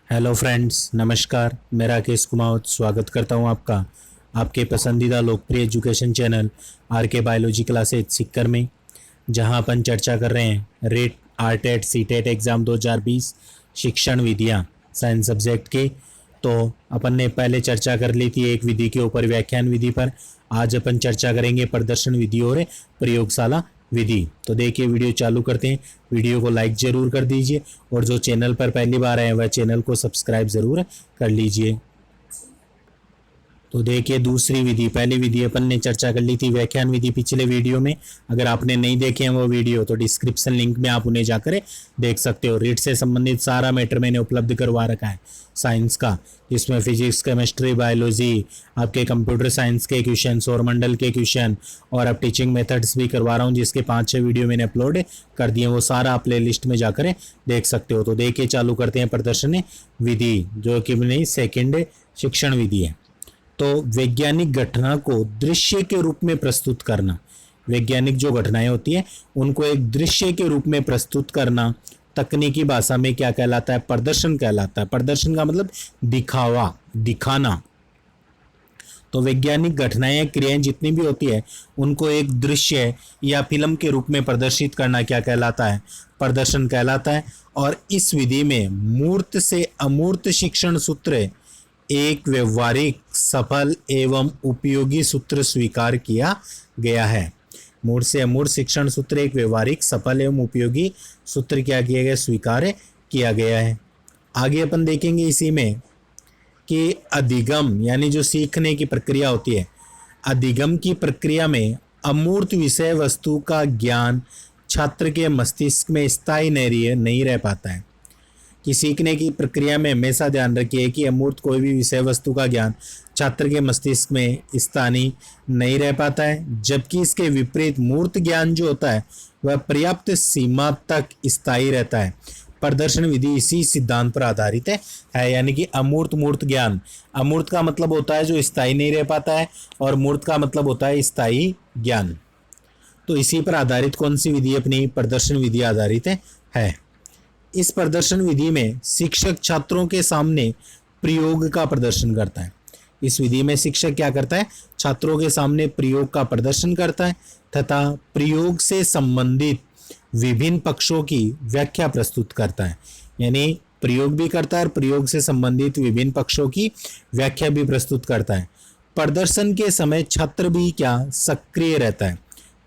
Hello friends, नमस्कार। मैं राकेश कुमार स्वागत करता हूं आपका आपके पसंदीदा लोकप्रिय एजुकेशन चैनल आर के बायोलॉजी क्लासेज सीखकर में, जहां अपन चर्चा कर रहे हैं रेट आरटेट सीटेट एग्ज़ाम 2020 शिक्षण विधियां साइंस सब्जेक्ट की। तो अपन ने पहले चर्चा कर ली थी एक विधि के ऊपर, व्याख्यान विधि पर। आज अपन चर्चा करेंगे प्रदर्शन विधि और प्रयोगशाला विधि। तो देखिए, वीडियो चालू करते हैं। वीडियो को लाइक ज़रूर कर दीजिए और जो चैनल पर पहली बार आए हैं वह चैनल को सब्सक्राइब ज़रूर कर लीजिए। तो देखिए, दूसरी विधि, पहली विधि अपन ने चर्चा कर ली थी व्याख्यान विधि पिछले वीडियो में। अगर आपने नहीं देखे हैं वो वीडियो तो डिस्क्रिप्शन लिंक में आप उन्हें जाकर देख सकते हो। रीट से संबंधित सारा मैटर मैंने उपलब्ध करवा रखा है साइंस का, जिसमें फिजिक्स, केमिस्ट्री, बायोलॉजी, आपके कंप्यूटर साइंस के क्वेश्चन, सौरमंडल के क्वेश्चन, और अब टीचिंग मेथड्स भी करवा रहा हूँ, जिसके 5-6 वीडियो मैंने अपलोड कर दिए। वो सारा आप प्ले लिस्ट में जाकर देख सकते हो। तो देखिए, चालू करते हैं प्रदर्शन विधि, जो कि अपनी सेकेंड शिक्षण विधि है। तो वैज्ञानिक घटना को दृश्य के रूप में प्रस्तुत करना, वैज्ञानिक जो घटनाएं होती हैं उनको एक दृश्य के रूप में प्रस्तुत करना तकनीकी भाषा में क्या कहलाता है? प्रदर्शन कहलाता है। प्रदर्शन का मतलब दिखावा, दिखाना। तो वैज्ञानिक घटनाएं, क्रियाएं जितनी भी होती है उनको एक दृश्य या फिल्म के रूप में प्रदर्शित करना क्या कहलाता है? प्रदर्शन कहलाता है। और इस विधि में मूर्त से अमूर्त शिक्षण सूत्र एक व्यवहारिक, सफल एवं उपयोगी सूत्र स्वीकार किया गया है। मूर्त से अमूर्त शिक्षण सूत्र एक व्यवहारिक, सफल एवं उपयोगी सूत्र क्या किया गया? स्वीकार किया गया है। आगे अपन देखेंगे इसी में कि अधिगम, यानी जो सीखने की प्रक्रिया होती है, अधिगम की प्रक्रिया में अमूर्त विषय वस्तु का ज्ञान छात्र के मस्तिष्क में स्थायी नहीं रह पाता है। कि सीखने की प्रक्रिया में हमेशा ध्यान रखिए कि अमूर्त कोई भी विषय वस्तु का ज्ञान छात्र के मस्तिष्क में स्थायी नहीं रह पाता है, जबकि इसके विपरीत मूर्त ज्ञान जो होता है वह पर्याप्त सीमा तक स्थायी रहता है। प्रदर्शन विधि इसी सिद्धांत पर आधारित है। यानी कि अमूर्त मूर्त ज्ञान, अमूर्त का मतलब होता है जो स्थायी नहीं रह पाता है, और मूर्त का मतलब होता है स्थायी ज्ञान। तो इसी पर आधारित कौन सी विधि? अपनी प्रदर्शन विधि आधारित है। इस प्रदर्शन विधि में शिक्षक छात्रों के सामने प्रयोग का प्रदर्शन करता है। इस विधि में शिक्षक क्या करता है? छात्रों के सामने प्रयोग का प्रदर्शन करता है तथा प्रयोग से संबंधित विभिन्न पक्षों की व्याख्या प्रस्तुत करता है। यानी प्रयोग भी करता है और प्रयोग से संबंधित विभिन्न पक्षों की व्याख्या भी प्रस्तुत करता है। प्रदर्शन के समय छात्र भी क्या? सक्रिय रहता है।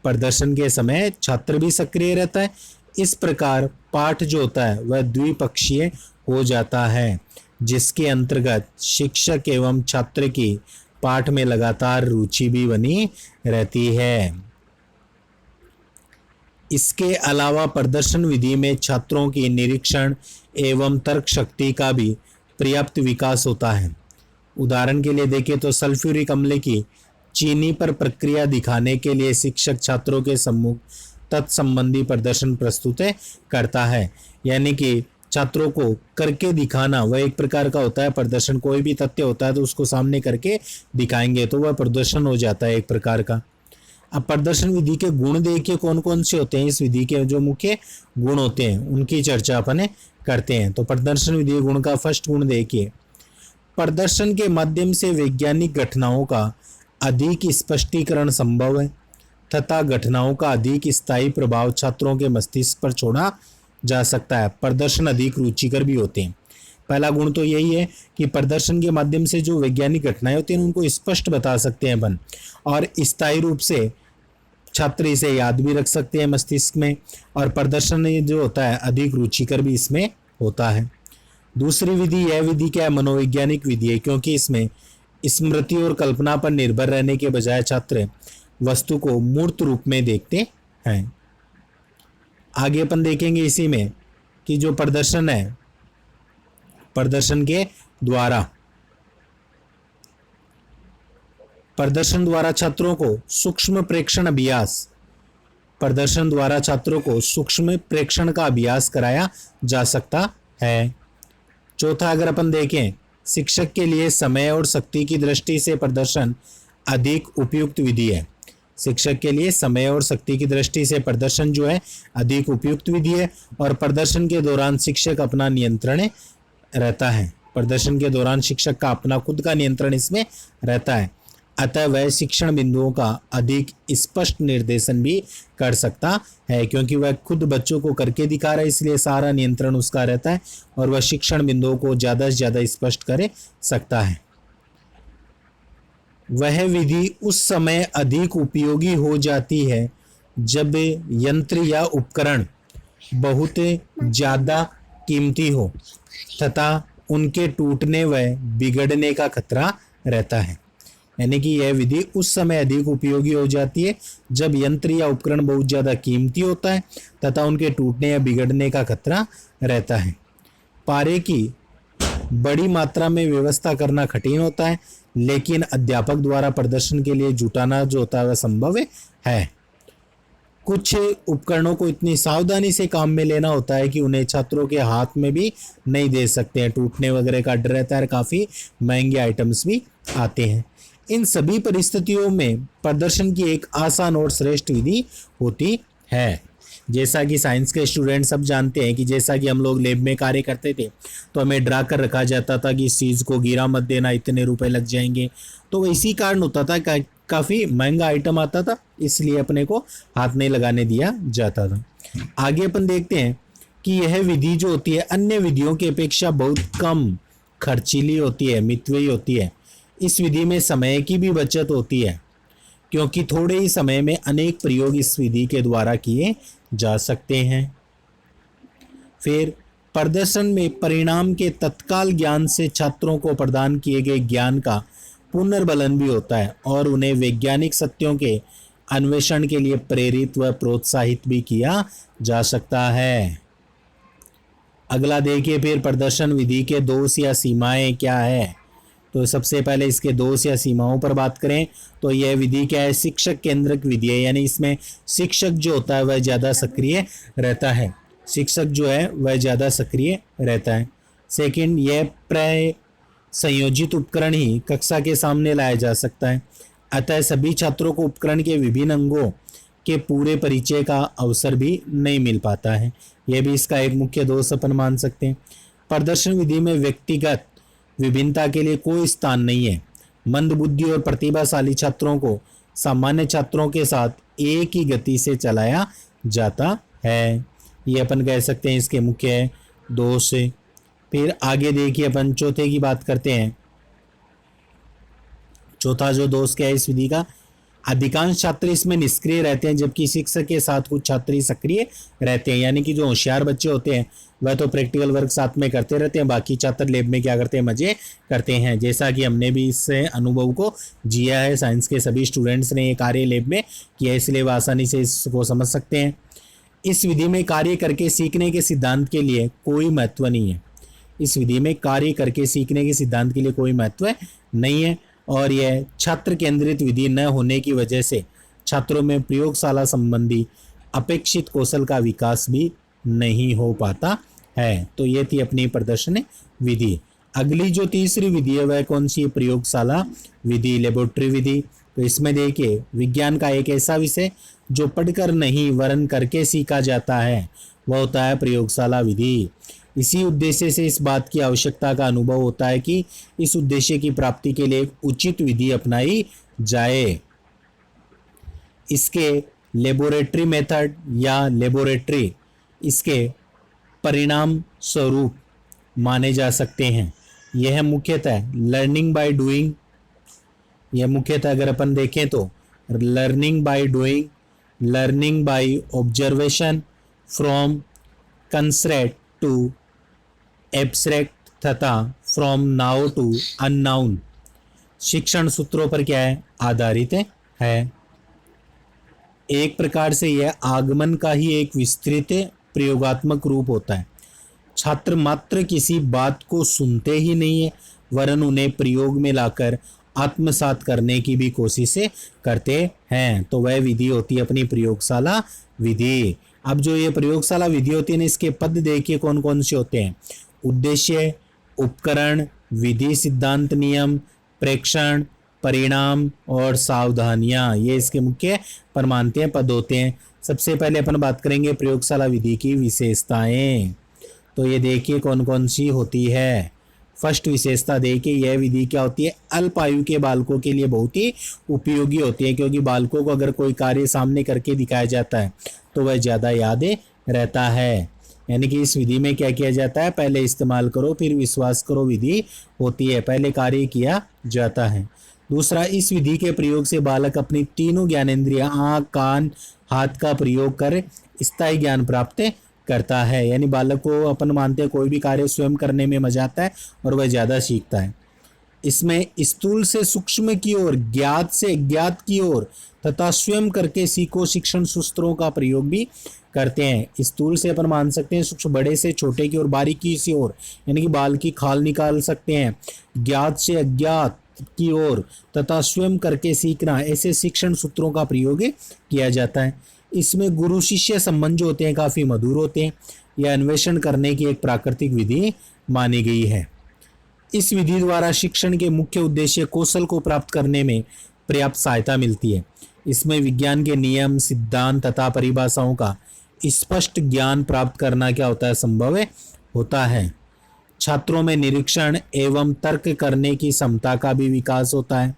प्रदर्शन के समय छात्र भी सक्रिय रहता है। इस प्रकार पाठ जो होता है वह द्विपक्षीय हो जाता है, जिसके अंतर्गत शिक्षक एवं छात्र की पाठ में लगातार रुचि भी बनी रहती है। इसके अलावा प्रदर्शन विधि में छात्रों की निरीक्षण एवं तर्क शक्ति का भी पर्याप्त विकास होता है। उदाहरण के लिए देखें तो सल्फ्यूरिक अम्ल की चीनी पर प्रक्रिया दिखाने के लिए शिक्षक छात्रों के सम्मुख तत्संबंधी प्रदर्शन प्रस्तुत करता है। यानी कि छात्रों को करके दिखाना वह एक प्रकार का होता है प्रदर्शन। कोई भी तथ्य होता है तो उसको सामने करके दिखाएंगे तो वह प्रदर्शन हो जाता है एक प्रकार का। अब प्रदर्शन विधि के गुण देखिए कौन कौन से होते हैं। इस विधि के जो मुख्य गुण होते हैं उनकी चर्चा अपन करते हैं। तो प्रदर्शन विधि गुण का फर्स्ट गुण देखिए, प्रदर्शन के माध्यम से वैज्ञानिक घटनाओं का अधिक स्पष्टीकरण संभव है तथा घटनाओं का अधिक स्थायी प्रभाव छात्रों के मस्तिष्क पर छोड़ा जा सकता है। प्रदर्शन अधिक रुचिकर भी होते हैं। पहला गुण तो यही है कि प्रदर्शन के माध्यम से जो वैज्ञानिक घटनाएं होती हैं उनको स्पष्ट बता सकते हैं अपन, और स्थायी रूप से छात्र इसे याद भी रख सकते हैं मस्तिष्क में, और प्रदर्शन जो होता है अधिक रुचिकर भी इसमें होता है। दूसरी विधि, यह विधि क्या है? मनोवैज्ञानिक विधि है, क्योंकि इसमें स्मृति और कल्पना पर निर्भर रहने के बजाय छात्र वस्तु को मूर्त रूप में देखते हैं। आगे अपन देखेंगे इसी में कि जो प्रदर्शन है, प्रदर्शन द्वारा छात्रों को सूक्ष्म प्रेक्षण अभ्यास, प्रदर्शन द्वारा छात्रों को सूक्ष्म प्रेक्षण का अभ्यास कराया जा सकता है। चौथा, अगर अपन देखें, शिक्षक के लिए समय और शक्ति की दृष्टि से प्रदर्शन अधिक उपयुक्त विधि है। शिक्षक के लिए समय और शक्ति की दृष्टि से प्रदर्शन जो है अधिक उपयुक्त विधि है, और प्रदर्शन के दौरान शिक्षक अपना नियंत्रण रहता है। प्रदर्शन के दौरान शिक्षक का अपना खुद का नियंत्रण इसमें रहता है, अतः वह शिक्षण बिंदुओं का अधिक स्पष्ट निर्देशन भी कर सकता है, क्योंकि वह खुद बच्चों को करके दिखा रहा है, इसलिए सारा नियंत्रण उसका रहता है और वह शिक्षण बिंदुओं को ज़्यादा से ज़्यादा स्पष्ट कर सकता है। वह विधि उस समय अधिक उपयोगी हो जाती है जब यंत्र या उपकरण बहुत ज़्यादा कीमती हो तथा उनके टूटने व बिगड़ने का खतरा रहता है। यानी कि यह विधि उस समय अधिक उपयोगी हो जाती है जब यंत्र या उपकरण बहुत ज़्यादा कीमती होता है तथा उनके टूटने या बिगड़ने का खतरा रहता है। पारे की बड़ी मात्रा में व्यवस्था करना कठिन होता है, लेकिन अध्यापक द्वारा प्रदर्शन के लिए जुटाना जो होता है वह संभव है। कुछ उपकरणों को इतनी सावधानी से काम में लेना होता है कि उन्हें छात्रों के हाथ में भी नहीं दे सकते हैं, टूटने वगैरह का डर रहता है, काफ़ी महंगे आइटम्स भी आते हैं। इन सभी परिस्थितियों में प्रदर्शन की एक आसान और श्रेष्ठ विधि होती है। जैसा कि साइंस के स्टूडेंट सब जानते हैं कि जैसा कि हम लोग लैब में कार्य करते थे तो हमें डरा कर रखा जाता था कि इस चीज़ को गिरा मत देना, इतने रुपए लग जाएंगे। तो इसी कारण होता था, काफ़ी महंगा आइटम आता था, इसलिए अपने को हाथ नहीं लगाने दिया जाता था। आगे अपन देखते हैं कि यह विधि जो होती है अन्य विधियों की अपेक्षा बहुत कम खर्चीली होती है, मितव्ययी होती है। इस विधि में समय की भी बचत होती है, क्योंकि थोड़े ही समय में अनेक प्रयोग इस विधि के द्वारा किए जा सकते हैं। फिर प्रदर्शन में परिणाम के तत्काल ज्ञान से छात्रों को प्रदान किए गए ज्ञान का पुनर्बलन भी होता है और उन्हें वैज्ञानिक सत्यों के अन्वेषण के लिए प्रेरित व प्रोत्साहित भी किया जा सकता है। अगला देखिए, फिर प्रदर्शन विधि के दोष या सीमाएं क्या है। तो सबसे पहले इसके दोष या सीमाओं पर बात करें तो यह विधि क्या है, शिक्षक केंद्रक विधि है, यानी इसमें शिक्षक जो होता है वह ज़्यादा सक्रिय रहता है। शिक्षक जो है वह ज़्यादा सक्रिय रहता है। सेकंड, यह प्राय संयोजित उपकरण ही कक्षा के सामने लाया जा सकता है, अतः सभी छात्रों को उपकरण के विभिन्न अंगों के पूरे परिचय का अवसर भी नहीं मिल पाता है। यह भी इसका एक मुख्य दोष अपन मान सकते हैं। प्रदर्शन विधि में व्यक्तिगत विभिन्नता के लिए कोई स्थान नहीं है। मंदबुद्धि और प्रतिभाशाली छात्रों को सामान्य छात्रों के साथ एक ही गति से चलाया जाता है। ये अपन कह सकते हैं इसके मुख्य दोष। फिर आगे देखिए अपन चौथे की बात करते हैं। चौथा जो दोष क्या है इस विधि का, अधिकांश छात्र इसमें निष्क्रिय रहते हैं जबकि शिक्षक के साथ कुछ छात्र सक्रिय रहते हैं। यानी कि जो होशियार बच्चे होते हैं वह तो प्रैक्टिकल वर्क साथ में करते रहते हैं, बाकी छात्र लैब में क्या करते हैं, मजे करते हैं। जैसा कि हमने भी इस अनुभव को जिया है, साइंस के सभी स्टूडेंट्स ने ये कार्य लैब में किया, इसलिए वह आसानी से इसको समझ सकते हैं। इस विधि में कार्य करके सीखने के सिद्धांत के लिए कोई महत्व नहीं है। इस विधि में कार्य करके सीखने के सिद्धांत के लिए कोई महत्व नहीं है और यह छात्र केंद्रित विधि न होने की वजह से छात्रों में प्रयोगशाला संबंधी अपेक्षित कौशल का विकास भी नहीं हो पाता है। तो ये थी अपनी प्रदर्शन विधि। अगली जो तीसरी विधि है वह कौन सी, प्रयोगशाला विधि, लेबोरेटरी विधि। तो इसमें देखिए विज्ञान का एक ऐसा विषय जो पढ़कर नहीं वरन करके सीखा जाता है वह होता है प्रयोगशाला विधि। इसी उद्देश्य से इस बात की आवश्यकता का अनुभव होता है कि इस उद्देश्य की प्राप्ति के लिए एक उचित विधि अपनाई जाए। इसके लेबोरेटरी मेथड या लेबोरेटरी इसके परिणाम स्वरूप माने जा सकते हैं। यह मुख्यतः लर्निंग बाय डूइंग, यह मुख्यतः अगर अपन देखें तो learning by doing, learning by observation from concept to abstract तथा फ्रॉम नाउ टू अननाउन शिक्षण सूत्रों पर क्या है, आधारित है। एक प्रकार से यह आगमन का ही एक विस्तृत प्रयोगात्मक रूप होता है। छात्र मात्र किसी बात को सुनते ही नहीं है वरन उन्हें प्रयोग में लाकर आत्मसात करने की भी कोशिश करते हैं। तो वह विधि होती है अपनी प्रयोगशाला विधि। अब जो ये प्रयोगशाला विधि होती है ना, इसके पद देखिए कौन कौन से होते हैं, उद्देश्य, उपकरण, विधि, सिद्धांत, नियम, प्रेक्षण, परिणाम और सावधानियां, ये इसके मुख्य परमाणु पद होते हैं। सबसे पहले अपन बात करेंगे प्रयोगशाला विधि की विशेषताएं। तो ये देखिए कौन कौन सी होती है। फर्स्ट विशेषता देखिए, यह विधि क्या होती है, अल्प आयु के बालकों के लिए बहुत ही उपयोगी होती है, क्योंकि बालकों को अगर कोई कार्य सामने करके दिखाया जाता है तो वह ज़्यादा याद रहता है। यानी कि इस विधि में क्या किया जाता है, पहले इस्तेमाल करो फिर विश्वास करो विधि होती है, पहले कार्य किया जाता है। दूसरा, इस विधि के प्रयोग से बालक अपनी तीनों ज्ञानेंद्रिय आँख कान हाथ का प्रयोग कर स्थायी ज्ञान प्राप्त करता है। यानी बालक को अपन मानते हैं कोई भी कार्य स्वयं करने में मजा आता है और वह ज़्यादा सीखता है। इसमें स्थूल से सूक्ष्म की ओर, ज्ञात से अज्ञात की ओर तथा स्वयं करके सीखो शिक्षण सूत्रों का प्रयोग भी करते हैं। स्थूल से अपन मान सकते हैं सूक्ष्म, बड़े से छोटे की ओर, बारीकी की ओर, यानी कि बाल की खाल निकाल सकते हैं। ज्ञात से अज्ञात की ओर तथा स्वयं करके सीखना, ऐसे शिक्षण सूत्रों का प्रयोग किया जाता है। इसमें गुरु शिष्य संबंध जो होते हैं काफ़ी मधुर होते हैं। यह अन्वेषण करने की एक प्राकृतिक विधि मानी गई है। इस विधि द्वारा शिक्षण के मुख्य उद्देश्य कौशल को प्राप्त करने में पर्याप्त सहायता मिलती है। इसमें विज्ञान के नियम सिद्धांत तथा परिभाषाओं का स्पष्ट ज्ञान प्राप्त करना क्या होता है, संभव होता है। छात्रों में निरीक्षण एवं तर्क करने की क्षमता का भी विकास होता है।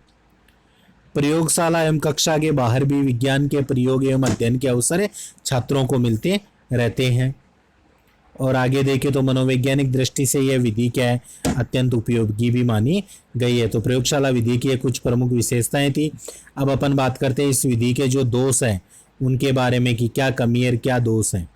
प्रयोगशाला एवं कक्षा के बाहर भी विज्ञान के प्रयोग एवं अध्ययन के अवसर छात्रों को मिलते रहते हैं। और आगे देखें तो मनोवैज्ञानिक दृष्टि से यह विधि क्या है, अत्यंत उपयोगी भी मानी गई है। तो प्रयोगशाला विधि की कुछ प्रमुख विशेषताएं थी। अब अपन बात करते हैं इस विधि के जो दोष हैं उनके बारे में कि क्या कमी और क्या दोष हैं।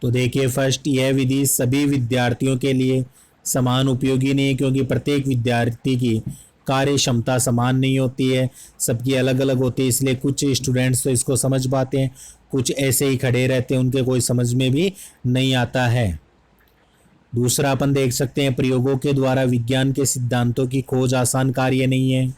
तो देखिए, फर्स्ट, यह विधि सभी विद्यार्थियों के लिए समान उपयोगी नहीं है, क्योंकि प्रत्येक विद्यार्थी की कार्य क्षमता समान नहीं होती है, सबकी अलग अलग होती है। इसलिए कुछ स्टूडेंट्स तो इसको समझ पाते हैं, कुछ ऐसे ही खड़े रहते हैं, उनके कोई समझ में भी नहीं आता है। दूसरा, अपन देख सकते हैं प्रयोगों के द्वारा विज्ञान के सिद्धांतों की खोज आसान कार्य नहीं है।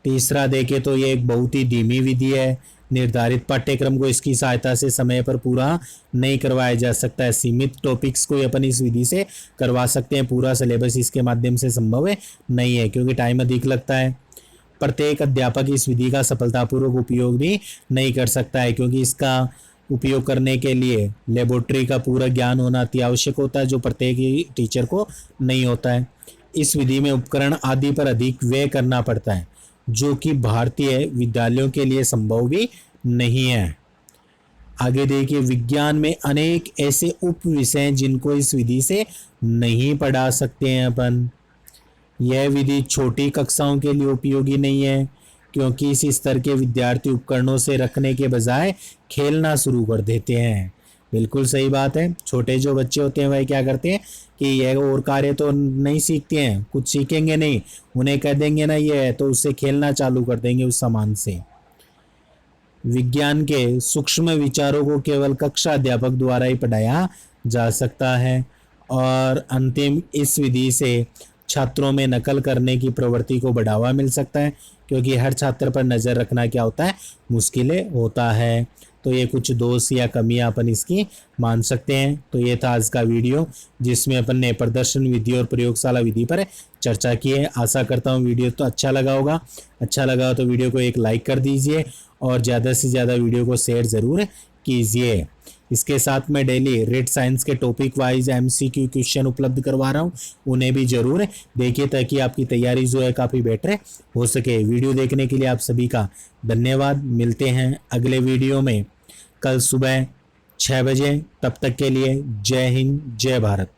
तीसरा देखें तो ये एक बहुत ही धीमी विधि है, निर्धारित पाठ्यक्रम को इसकी सहायता से समय पर पूरा नहीं करवाया जा सकता है। सीमित टॉपिक्स को अपन इस विधि से करवा सकते हैं, पूरा सिलेबस इसके माध्यम से संभव नहीं है, क्योंकि टाइम अधिक लगता है। प्रत्येक अध्यापक इस विधि का सफलतापूर्वक उपयोग भी नहीं कर सकता है, क्योंकि इसका उपयोग करने के लिए लेबोरेटरी का पूरा ज्ञान होना अति आवश्यक होता है, जो प्रत्येक ही टीचर को नहीं होता है। इस विधि में उपकरण आदि पर अधिक व्यय करना पड़ता है, जो कि भारतीय विद्यालयों के लिए संभव भी नहीं है। आगे देखिए, विज्ञान में अनेक ऐसे उप विषय हैं जिनको इस विधि से नहीं पढ़ा सकते हैं अपन। यह विधि छोटी कक्षाओं के लिए उपयोगी नहीं है, क्योंकि इस स्तर के विद्यार्थी उपकरणों से रखने के बजाय खेलना शुरू कर देते हैं। बिल्कुल सही बात है, छोटे जो बच्चे होते हैं वह क्या करते हैं कि यह और कार्य तो नहीं सीखते हैं, कुछ सीखेंगे नहीं, उन्हें कह देंगे ना ये है, तो उससे खेलना चालू कर देंगे उस सामान से। विज्ञान के सूक्ष्म विचारों को केवल कक्षा अध्यापक द्वारा ही पढ़ाया जा सकता है। और अंतिम, इस विधि से छात्रों में नकल करने की प्रवृत्ति को बढ़ावा मिल सकता है, क्योंकि हर छात्र पर नज़र रखना क्या होता है, मुश्किलें होता है। तो ये कुछ दोष या कमियां अपन इसकी मान सकते हैं। तो ये था आज का वीडियो, जिसमें अपन ने प्रदर्शन विधि और प्रयोगशाला विधि पर चर्चा की है। आशा करता हूँ वीडियो तो अच्छा लगा होगा। अच्छा लगा तो वीडियो को एक लाइक कर दीजिए और ज़्यादा से ज़्यादा वीडियो को शेयर ज़रूर कीजिए। इसके साथ मैं डेली रेड साइंस के टॉपिक वाइज MCQ क्वेश्चन उपलब्ध करवा रहा हूँ, उन्हें भी ज़रूर देखिए, ताकि आपकी तैयारी जो है काफ़ी बेटर हो सके। वीडियो देखने के लिए आप सभी का धन्यवाद। मिलते हैं अगले वीडियो में कल सुबह 6 बजे। तब तक के लिए जय हिंद, जय भारत।